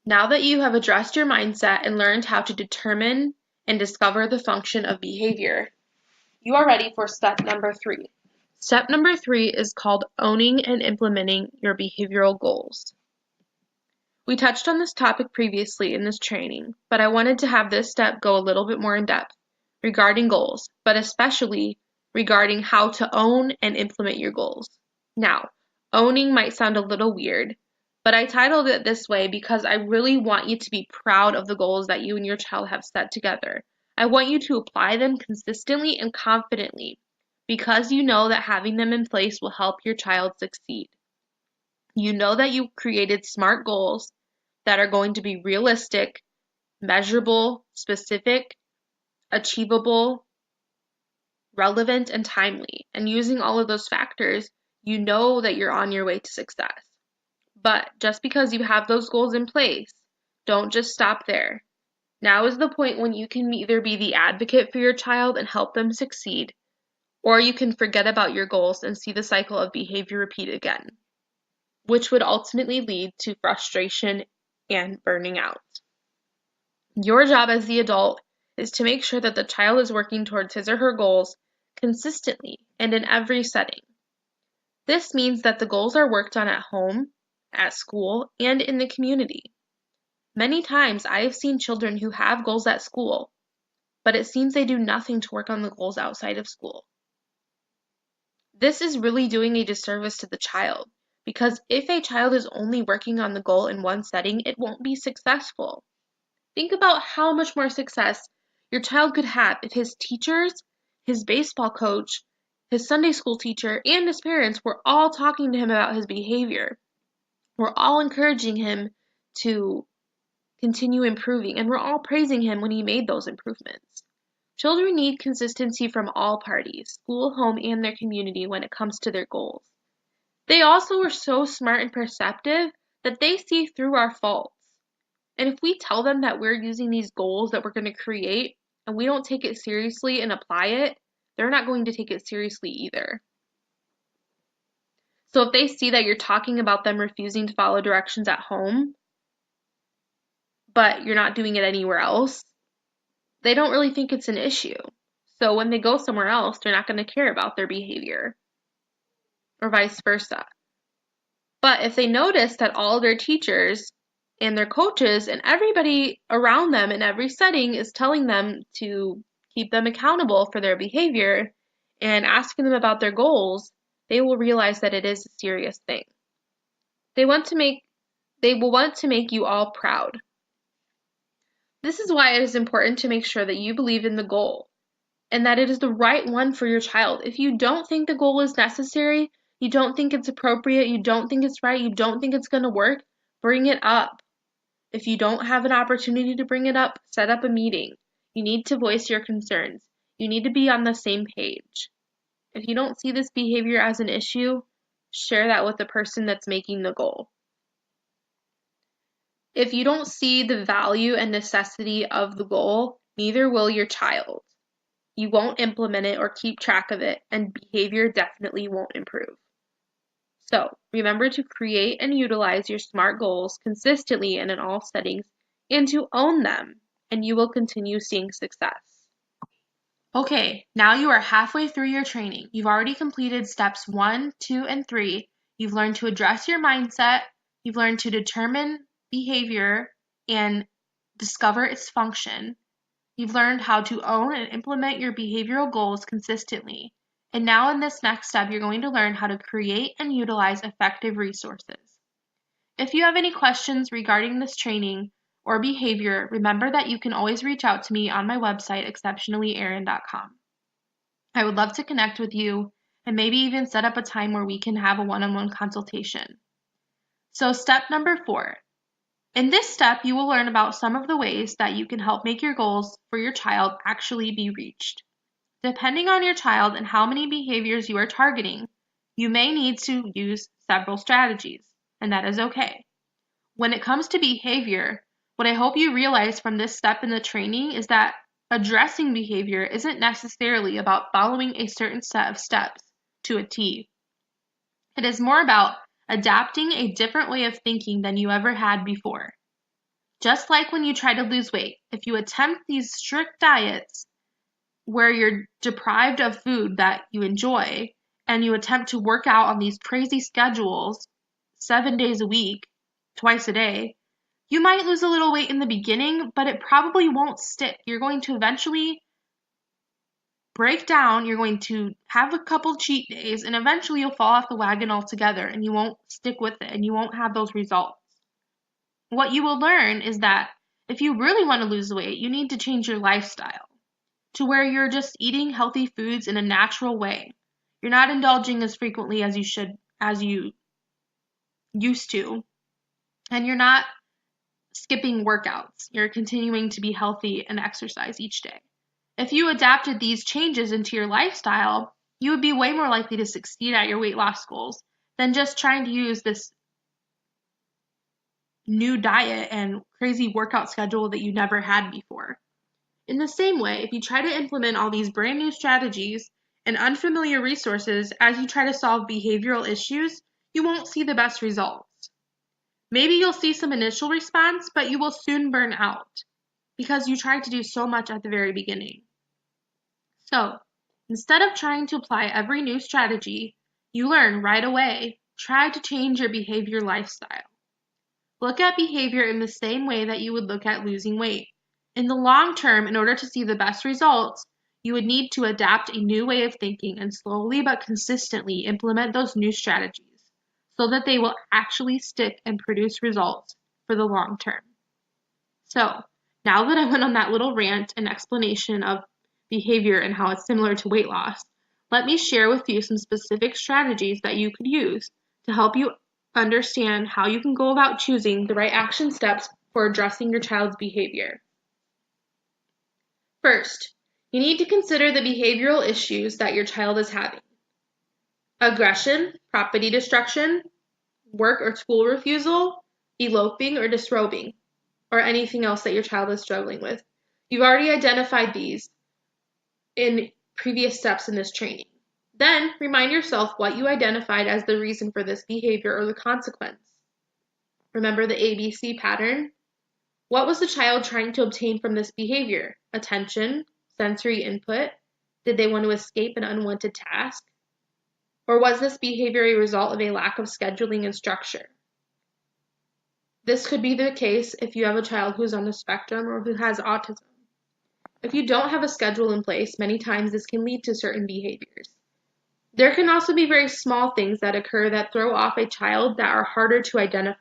Now that you have addressed your mindset and learned how to determine and discover the function of behavior, you are ready for step number 3. Step number 3 is called owning and implementing your behavioral goals. We touched on this topic previously in this training, but I wanted to have this step go a little bit more in depth regarding goals, but especially regarding how to own and implement your goals. Now, owning might sound a little weird, but I titled it this way because I really want you to be proud of the goals that you and your child have set together. I want you to apply them consistently and confidently because you know that having them in place will help your child succeed. You know that you created smart goals that are going to be realistic, measurable, specific, achievable, relevant, and timely. And using all of those factors, you know that you're on your way to success. But just because you have those goals in place, don't just stop there. Now is the point when you can either be the advocate for your child and help them succeed, or you can forget about your goals and see the cycle of behavior repeat again, which would ultimately lead to frustration and burning out. Your job as the adult is to make sure that the child is working towards his or her goals consistently and in every setting. This means that the goals are worked on at home, at school, and in the community. Many times I have seen children who have goals at school, but it seems they do nothing to work on the goals outside of school. This is really doing a disservice to the child, because if a child is only working on the goal in one setting, it won't be successful. Think about how much more success your child could have if his teachers, his baseball coach, his Sunday school teacher, and his parents were all talking to him about his behavior. We're all encouraging him to continue improving, and we're all praising him when he made those improvements. Children need consistency from all parties, school, home, and their community when it comes to their goals. They also are so smart and perceptive that they see through our faults. And if we tell them that we're using these goals that we're going to create and we don't take it seriously and apply it, they're not going to take it seriously either. So if they see that you're talking about them refusing to follow directions at home, but you're not doing it anywhere else, they don't really think it's an issue. So when they go somewhere else, they're not going to care about their behavior, or vice versa. But if they notice that all their teachers and their coaches and everybody around them in every setting is telling them to keep them accountable for their behavior and asking them about their goals, they will realize that it is a serious thing. They will want to make you all proud. This is why it is important to make sure that you believe in the goal and that it is the right one for your child. If you don't think the goal is necessary, you don't think it's appropriate, you don't think it's right, you don't think it's going to work, bring it up. If you don't have an opportunity to bring it up, set up a meeting. You need to voice your concerns. You need to be on the same page. If you don't see this behavior as an issue, share that with the person that's making the goal. If you don't see the value and necessity of the goal, neither will your child. You won't implement it or keep track of it, and behavior definitely won't improve. So, remember to create and utilize your SMART goals consistently and in all settings, and to own them, and you will continue seeing success. Okay, now you are halfway through your training. You've already completed steps 1, 2, and 3. You've learned to address your mindset. You've learned to determine behavior and discover its function. You've learned how to own and implement your behavioral goals consistently. And now in this next step, you're going to learn how to create and utilize effective resources. If you have any questions regarding this training or behavior, remember that you can always reach out to me on my website, exceptionallyerin.com. I would love to connect with you and maybe even set up a time where we can have a one-on-one consultation. So step number 4. In this step, you will learn about some of the ways that you can help make your goals for your child actually be reached. Depending on your child and how many behaviors you are targeting, you may need to use several strategies, and that is okay. When it comes to behavior, what I hope you realize from this step in the training is that addressing behavior isn't necessarily about following a certain set of steps to a T. It is more about adapting a different way of thinking than you ever had before. Just like when you try to lose weight, if you attempt these strict diets where you're deprived of food that you enjoy and you attempt to work out on these crazy schedules 7 days a week, twice a day, you might lose a little weight in the beginning, but it probably won't stick. You're going to eventually break down, you're going to have a couple cheat days, and eventually you'll fall off the wagon altogether and you won't stick with it and you won't have those results. What you will learn is that if you really want to lose weight, you need to change your lifestyle to where you're just eating healthy foods in a natural way. You're not indulging as frequently as you used to, and you're not skipping workouts. You're continuing to be healthy and exercise each day. If you adapted these changes into your lifestyle, you would be way more likely to succeed at your weight loss goals than just trying to use this new diet and crazy workout schedule that you never had before. In the same way, if you try to implement all these brand new strategies and unfamiliar resources as you try to solve behavioral issues, you won't see the best results. Maybe you'll see some initial response, but you will soon burn out because you tried to do so much at the very beginning. So, instead of trying to apply every new strategy you learn right away, try to change your behavior lifestyle. Look at behavior in the same way that you would look at losing weight. In the long term, in order to see the best results, you would need to adapt a new way of thinking and slowly but consistently implement those new strategies so that they will actually stick and produce results for the long term. So, now that I went on that little rant and explanation of behavior and how it's similar to weight loss, let me share with you some specific strategies that you could use to help you understand how you can go about choosing the right action steps for addressing your child's behavior. First, you need to consider the behavioral issues that your child is having. Aggression, property destruction, work or school refusal, eloping or disrobing, or anything else that your child is struggling with. You've already identified these in previous steps in this training. Then remind yourself what you identified as the reason for this behavior or the consequence. Remember the ABC pattern? What was the child trying to obtain from this behavior? Attention, sensory input? Did they want to escape an unwanted task? Or was this behavior a result of a lack of scheduling and structure? This could be the case if you have a child who's on the spectrum or who has autism. If you don't have a schedule in place, many times this can lead to certain behaviors. There can also be very small things that occur that throw off a child that are harder to identify.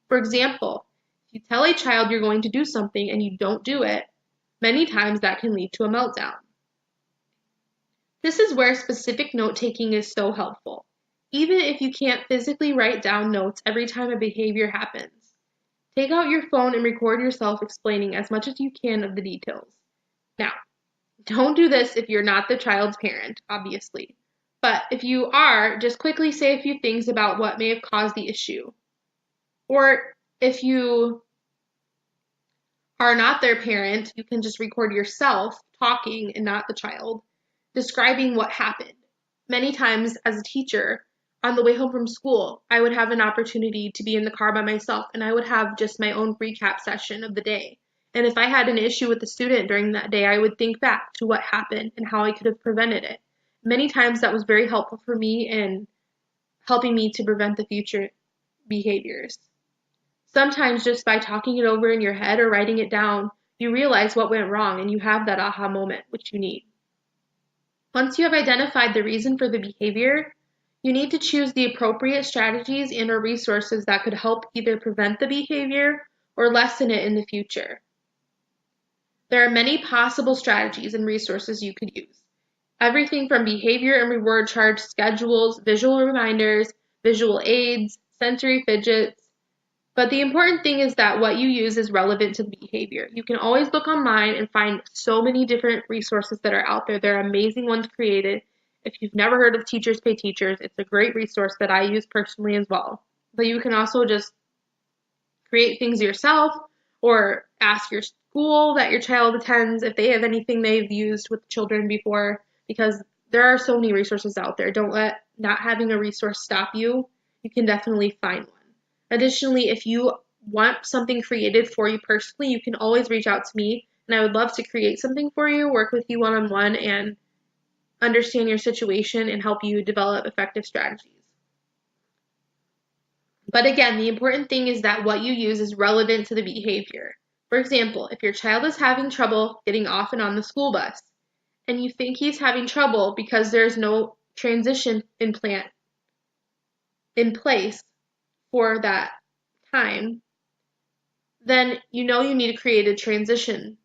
For example, if you tell a child you're going to do something and you don't do it, many times that can lead to a meltdown. This is where specific note-taking is so helpful, even if you can't physically write down notes every time a behavior happens. Take out your phone and record yourself explaining as much as you can of the details. Now, don't do this if you're not the child's parent, obviously. But if you are, just quickly say a few things about what may have caused the issue. Or if you are not their parent, you can just record yourself talking and not the child, describing what happened. Many times as a teacher, on the way home from school, I would have an opportunity to be in the car by myself and I would have just my own recap session of the day. And if I had an issue with the student during that day, I would think back to what happened and how I could have prevented it. Many times that was very helpful for me in helping me to prevent the future behaviors. Sometimes just by talking it over in your head or writing it down, you realize what went wrong and you have that aha moment, which you need. Once you have identified the reason for the behavior, you need to choose the appropriate strategies and or resources that could help either prevent the behavior or lessen it in the future. There are many possible strategies and resources you could use. Everything from behavior and reward charge schedules, visual reminders, visual aids, sensory fidgets. But the important thing is that what you use is relevant to the behavior. You can always look online and find so many different resources that are out there. There are amazing ones created. If you've never heard of Teachers Pay Teachers, it's a great resource that I use personally as well. But you can also just create things yourself or ask your school that your child attends if they have anything they've used with children before, because there are so many resources out there. Don't let not having a resource stop you. You can definitely find one. Additionally, if you want something created for you personally, you can always reach out to me, and I would love to create something for you, work with you one-on-one, and understand your situation and help you develop effective strategies. But again, the important thing is that what you use is relevant to the behavior. For example, if your child is having trouble getting off and on the school bus, and you think he's having trouble because there's no transition implant in place for that time, then you know you need to create a transition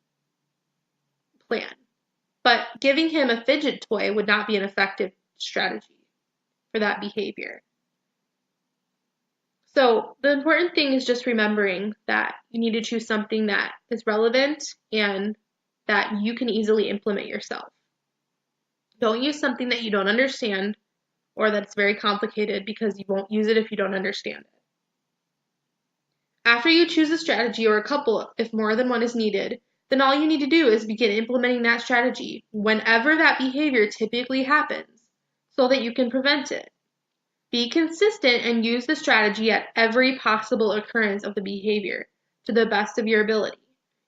plan. But giving him a fidget toy would not be an effective strategy for that behavior. So the important thing is just remembering that you need to choose something that is relevant and that you can easily implement yourself. Don't use something that you don't understand or that's very complicated, because you won't use it if you don't understand it. After you choose a strategy, or a couple if more than one is needed, then all you need to do is begin implementing that strategy whenever that behavior typically happens so that you can prevent it. Be consistent and use the strategy at every possible occurrence of the behavior to the best of your ability.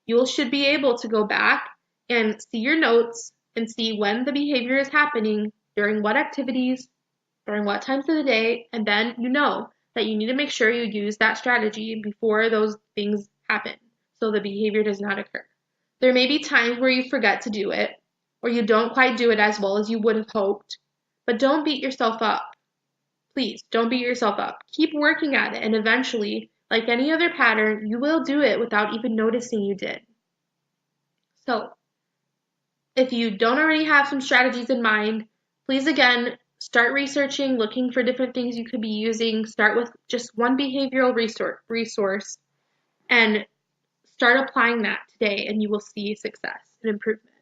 You should be able to go back and see your notes and see when the behavior is happening, during what activities, during what times of the day, and then you know that you need to make sure you use that strategy before those things happen so the behavior does not occur. There may be times where you forget to do it or you don't quite do it as well as you would have hoped, but don't beat yourself up. Please, don't beat yourself up. Keep working at it, and eventually, like any other pattern, you will do it without even noticing you did. So, if you don't already have some strategies in mind, please again start researching, looking for different things you could be using. Start with just one behavioral resource and start applying that today, and you will see success and improvement.